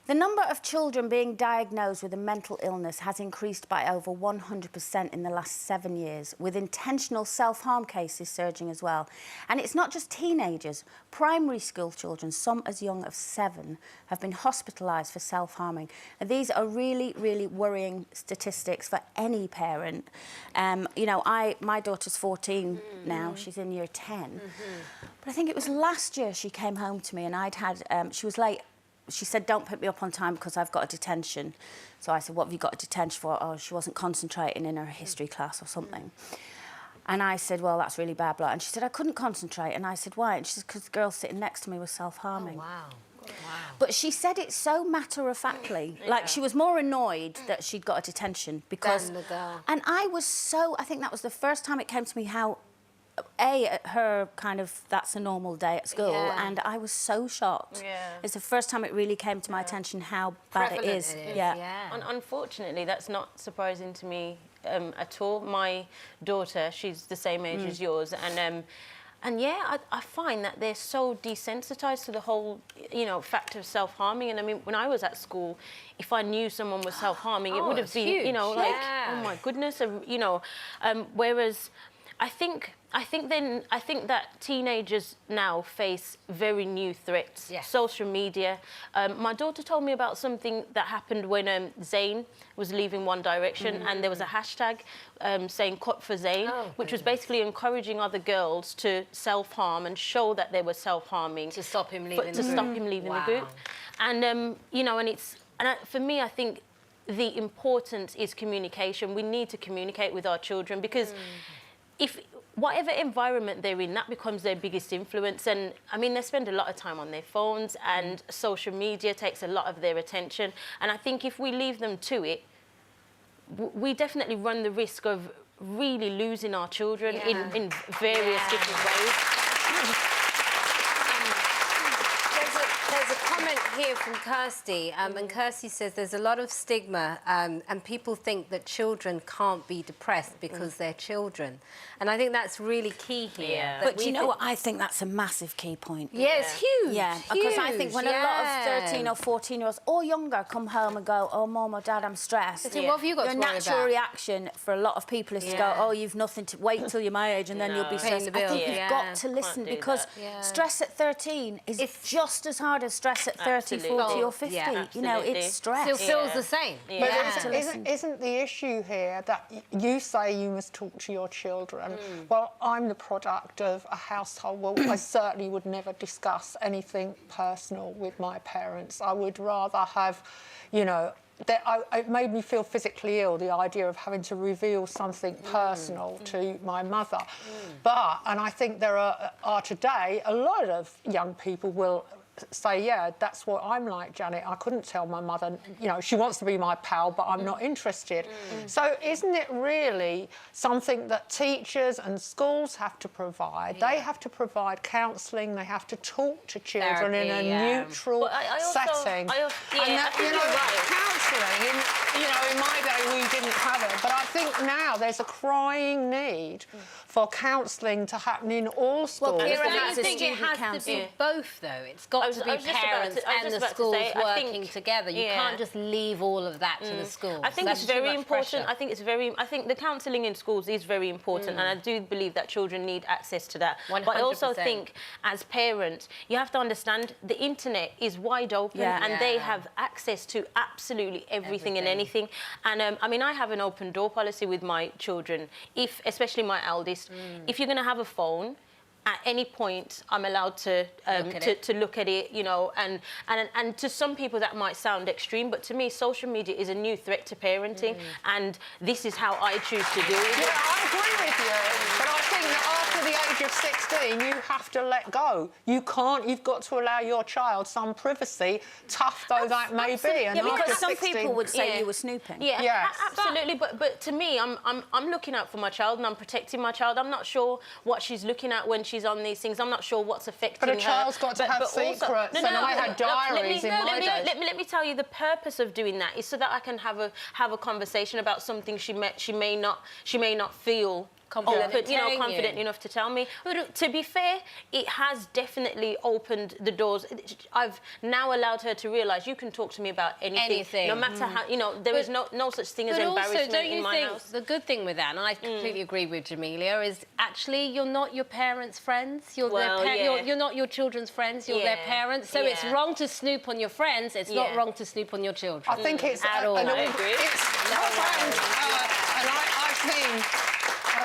The number of children being diagnosed with a mental illness has increased by over 100% in the last 7 years, with intentional self-harm cases surging as well. And it's not just teenagers. Primary school children, some as young as 7, have been hospitalised for self-harming. And these are really, really worrying statistics for any parent. You know, my daughter's 14 now. She's in year 10. But I think it was last year she came home to me and she was late. She said, don't pick me up on time because I've got a detention. So I said, what have you got a detention for? Oh, she wasn't concentrating in her history class or something. And I said, well, that's really bad blood. And she said, I couldn't concentrate. And I said, why? And she said, because the girl sitting next to me was self-harming. Oh, wow. Wow. But she said it so matter-of-factly. Yeah. Like, she was more annoyed that she'd got a detention because... Than the girl. And I was so... I think that was the first time it came to me how... her kind of, that's a normal day at school, and I was so shocked. It's the first time it really came to my attention how bad it is. Unfortunately, that's not surprising to me at all. My daughter, she's the same age as yours, and yeah, I find that they're so desensitised to the whole, you know, fact of self-harming. And I mean, when I was at school, if I knew someone was self-harming, it would have been, huge. You know, like, oh my goodness, you know, whereas I think that teenagers now face very new threats. Social media. My daughter told me about something that happened when Zayn was leaving One Direction, and there was a hashtag saying "Cut for Zayn," which was basically encouraging other girls to self-harm and show that they were self-harming to stop him leaving the group. And you know, for me, I think the importance is communication. We need to communicate with our children because. If whatever environment they're in, that becomes their biggest influence. And I mean, they spend a lot of time on their phones, and social media takes a lot of their attention. And I think if we leave them to it, we definitely run the risk of really losing our children in various different ways. There's a comment here from Kirsty, and Kirsty says there's a lot of stigma, and people think that children can't be depressed because they're children. And I think that's really key here. But you know what? I think that's a massive key point. Yeah, it's huge. Yeah, because I think when a lot of 13 or 14-year-olds or younger come home and go, oh, Mum or Dad, I'm stressed. What have you got to worry about? Your natural reaction for a lot of people is to go, oh, you've nothing to... Wait till you're my age and then you'll be stressed. I think you've got to listen because stress at 13 is just as hard as stress at 30, 40 or 50. You know, it's stress. Still feels the same. But isn't the issue here that you say you must talk to your children? Well, I'm the product of a household where I certainly would never discuss anything personal with my parents. I would rather have, you know, it made me feel physically ill, the idea of having to reveal something personal to my mother. And I think there are today, a lot of young people will say, yeah, that's what I'm like, Janet. I couldn't tell my mother, you know, she wants to be my pal, but I'm not interested. So isn't it really something that teachers and schools have to provide? They have to provide counselling, they have to talk to children in a neutral setting. Counselling, you know, in my day we didn't have it, but I think now there's a crying need for counselling to happen in all schools. Well, I think it has to be both, though. It's got to be parents and the schools working together. You can't just leave all of that to the schools. I think it's very important. I think the counselling in schools is very important, and I do believe that children need access to that. 100%. But I also think, as parents, you have to understand the internet is wide open, and they have access to absolutely everything and anything. And I mean, I have an open door policy with my children. Especially my eldest, if you're going to have a phone, at any point, I'm allowed to look at it, you know, and to some people that might sound extreme, but to me, social media is a new threat to parenting, and this is how I choose to do it. Yeah, I agree with you, but I think that after the age of 16, you have to let go. You can't. You've got to allow your child some privacy, tough though that may be. And because some people would say you were snooping. Absolutely. But to me, I'm looking out for my child and I'm protecting my child. I'm not sure what she's looking at when she's on these things. I'm not sure what's affecting her. But a child's got to have secrets, and I had diaries in my day. Let me tell you, the purpose of doing that is so that I can have a conversation about something she may not feel Confident in open, you know, telling confident you. enough to tell me. But to be fair, it has definitely opened the doors. I've now allowed her to realise you can talk to me about anything. No matter how, you know, there is no such thing as embarrassment don't you in my think house. the good thing with that, and I completely agree with Jamelia, is actually you're not your parents' friends. You're Well, you're not your children's friends. You're their Yeah. parents. So it's Yeah. wrong to snoop on your friends. It's not wrong to snoop on your children. I think it's At all. and I agree. and I've seen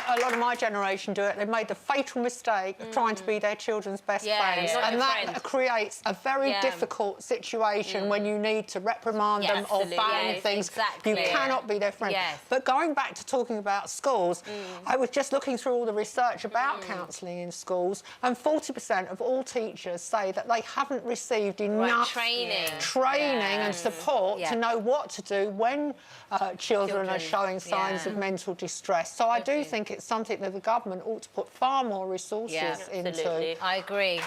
a lot of my generation do it. They've made the fatal mistake of trying to be their children's best friends, not and your that friends. creates a very difficult situation when you need to reprimand them or absolutely. ban Yes, things. exactly. You cannot be their friend. Yes. But going back to talking about schools, I was just looking through all the research about counselling in schools, and 40% of all teachers say that they haven't received enough training. and support Yeah. to know what to do when children are showing signs of mental distress. So I do think it's something that the government ought to put far more resources into. Absolutely. I agree.